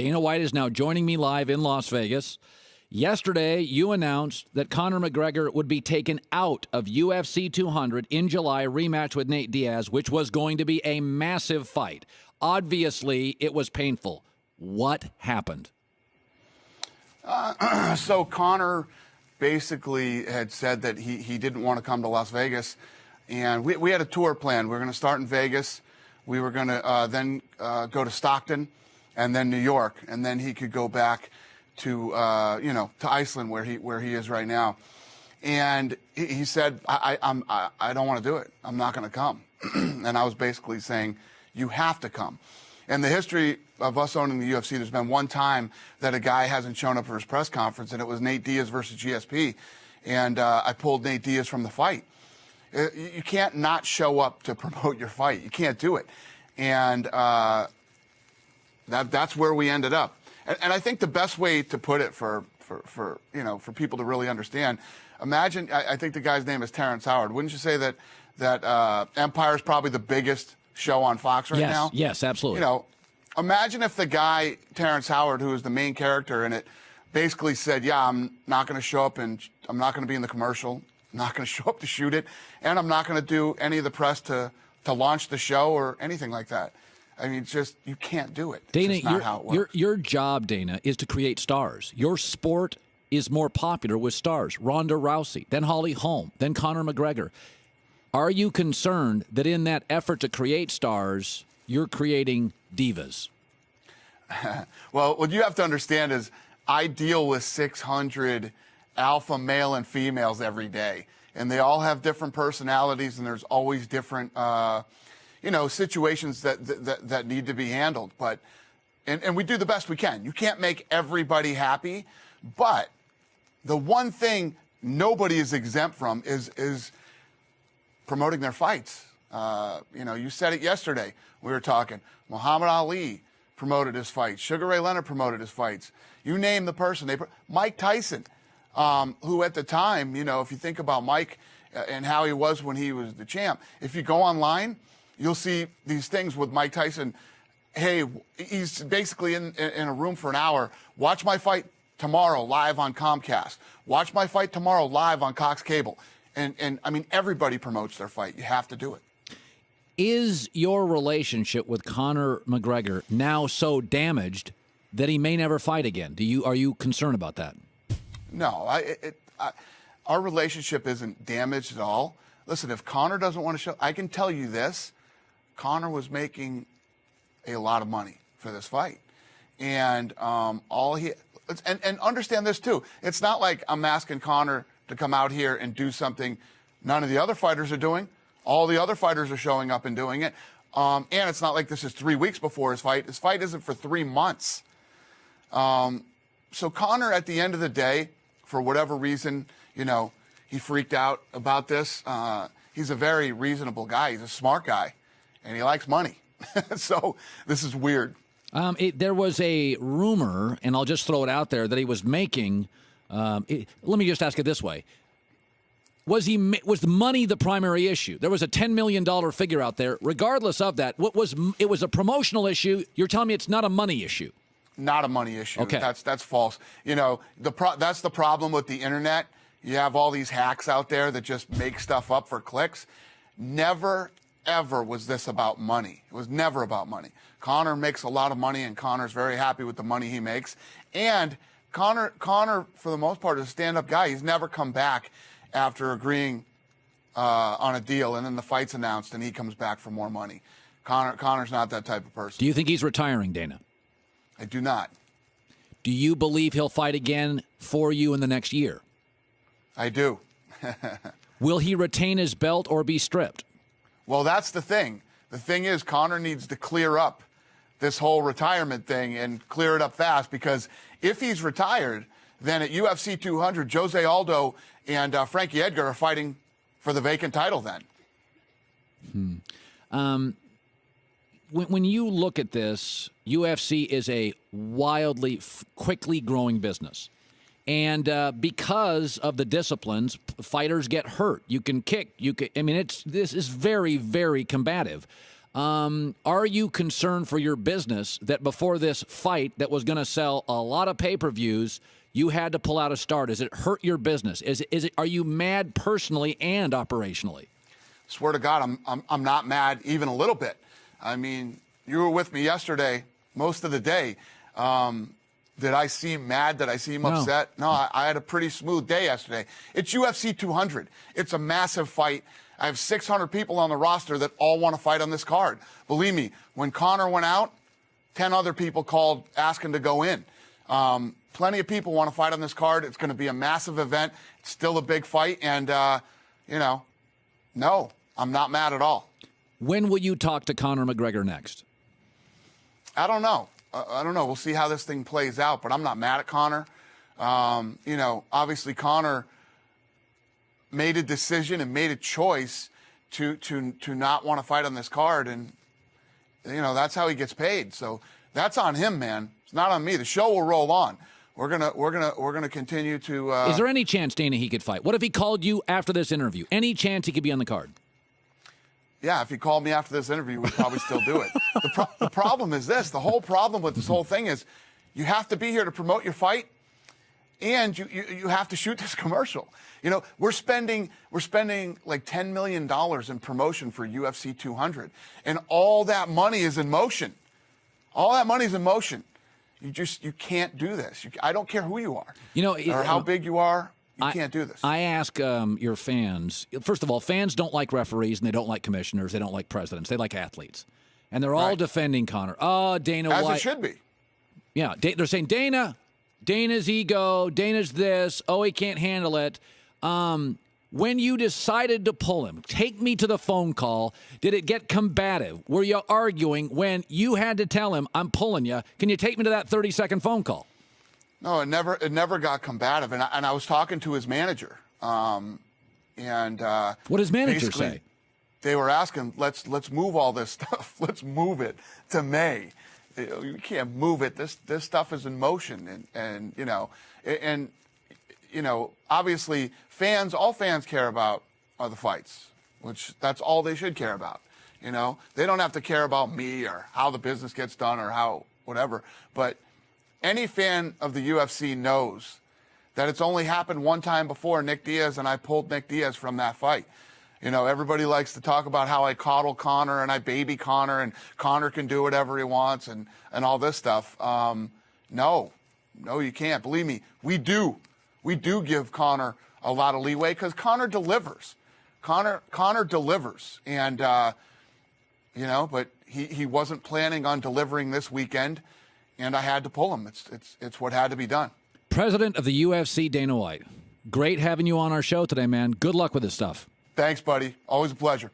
Dana White is now joining me live in Las Vegas. Yesterday, you announced that Conor McGregor would be taken out of UFC 200 in July, rematch with Nate Diaz, which was going to be a massive fight. Obviously, it was painful. What happened? So Conor basically had said that he didn't want to come to Las Vegas. And we had a tour plan. We were going to start in Vegas. We were going to then go to Stockton and then New York. And then he could go back to Iceland where he is right now. And he said, I don't want to do it. I'm not going to come. And I was basically saying, you have to come. In the history of us owning the UFC, there's been one time that a guy hasn't shown up for his press conference, and it was Nate Diaz versus GSP. And I pulled Nate Diaz from the fight. You can't not show up to promote your fight. You can't do it. And that's where we ended up. And I think the best way to put it for people to really understand, imagine, I think the guy's name is Terrence Howard. Wouldn't you say that Empire is probably the biggest show on Fox right now? Yes, absolutely. Imagine if the guy, Terrence Howard, who is the main character in it, basically said, yeah, I'm not going to show up and I'm not going to be in the commercial, I'm not going to show up to shoot it, and I'm not going to do any of the press to launch the show or anything like that. I mean, you can't do it. Dana, it's not how it works. Your job, Dana, is to create stars. Your sport is more popular with stars. Ronda Rousey, then Holly Holm, then Conor McGregor. Are you concerned that in that effort to create stars, you're creating divas? Well, what you have to understand is I deal with 600 alpha male and females every day, and they all have different personalities, and there's always different situations that need to be handled. But and we do the best we can. You can't make everybody happy, but the one thing nobody is exempt from is promoting their fights. You said it yesterday. We were talking. Muhammad Ali promoted his fights. Sugar Ray Leonard promoted his fights. You name the person. Mike Tyson, who at the time, if you think about Mike and how he was when he was the champ, if you go online, you'll see these things with Mike Tyson. Hey, he's basically in a room for an hour. Watch my fight tomorrow live on Comcast. Watch my fight tomorrow live on Cox Cable. And I mean, everybody promotes their fight. You have to do it. Is your relationship with Conor McGregor now so damaged that he may never fight again? Are you concerned about that? No, our relationship isn't damaged at all. Listen, if Conor doesn't want to show, I can tell you this: Conor was making a lot of money for this fight, and and understand this too. It's not like I'm asking Conor to come out here and do something none of the other fighters are doing. All the other fighters are showing up and doing it. And it's not like this is 3 weeks before his fight. His fight isn't for 3 months. So Conor, at the end of the day, for whatever reason, he freaked out about this. He's a very reasonable guy. He's a smart guy, and he likes money. So this is weird. There was a rumor, and I'll just throw it out there, that he was making let me just ask it this way. Was the money the primary issue? There was a $10 million figure out there. Regardless of that, it was a promotional issue. You're telling me it's not a money issue? Not a money issue. Okay. That's false. That's the problem with the internet. You have all these hacks out there that just make stuff up for clicks. Never, ever was this about money. It was never about money. Conor makes a lot of money, and Conor's very happy with the money he makes. And Conor, for the most part, is a stand-up guy. He's never come back after agreeing on a deal, and then the fight's announced, and he comes back for more money. Conor's not that type of person. Do you think he's retiring, Dana? I do not. Do you believe he'll fight again for you in the next year? I do. Will he retain his belt or be stripped? Well, that's the thing. The thing is, Conor needs to clear up this whole retirement thing and clear it up fast, because if he's retired, then at UFC 200, Jose Aldo and Frankie Edgar are fighting for the vacant title then. When you look at this, UFC is a wildly, quickly growing business. And because of the disciplines, fighters get hurt. You can kick. This is very, very combative. Are you concerned for your business that before this fight that was going to sell a lot of pay-per-views, you had to pull out a start? Does it hurt your business? Are you mad personally and operationally? Swear to God, I'm not mad even a little bit. I mean, you were with me yesterday most of the day. Did I seem mad? Did I seem upset? No, I had a pretty smooth day yesterday. It's UFC 200. It's a massive fight. I have 600 people on the roster that all want to fight on this card. Believe me, when Conor went out, 10 other people called asking to go in. Plenty of people want to fight on this card. It's going to be a massive event. It's still a big fight. And, no, I'm not mad at all. When will you talk to Conor McGregor next? I don't know. I don't know. We'll see how this thing plays out, but I'm not mad at Conor. Obviously Conor made a decision and made a choice to not want to fight on this card, and that's how he gets paid. So that's on him, man. It's not on me. The show will roll on. We're gonna continue to. Is there any chance, Dana, he could fight? What if he called you after this interview? Any chance he could be on the card? Yeah, if he called me after this interview, we'd probably still do it. The problem is this. The whole problem with this whole thing is you have to be here to promote your fight, and you have to shoot this commercial. We're spending like $10 million in promotion for UFC 200, and all that money is in motion. All that money is in motion. You can't do this. I don't care who you are, or how big you are. You can't do this. I ask your fans, first of all, fans don't like referees and they don't like commissioners. They don't like presidents. They like athletes. And they're all defending Conor. Oh, Dana White. As it should be. Yeah, they're saying, Dana's ego, Dana's this, oh, he can't handle it. When you decided to pull him, take me to the phone call. Did it get combative? Were you arguing when you had to tell him, I'm pulling you? Can you take me to that 30-second phone call? No, it never got combative, and I was talking to his manager, and what does manager say? They were asking, let's move all this stuff. Let's move it to May. You can't move it. This stuff is in motion, and obviously all fans care about are the fights, which that's all they should care about. They don't have to care about me or how the business gets done or how whatever, but any fan of the UFC knows that it's only happened one time before, Nick Diaz, and I pulled Nick Diaz from that fight. Everybody likes to talk about how I coddle Conor and I baby Conor and Conor can do whatever he wants and all this stuff. No, you can't. Believe me, we do give Conor a lot of leeway because Conor delivers. Conor delivers. And, but he wasn't planning on delivering this weekend. And I had to pull him. It's what had to be done. President of the UFC, Dana White. Great having you on our show today, man. Good luck with this stuff. Thanks, buddy. Always a pleasure.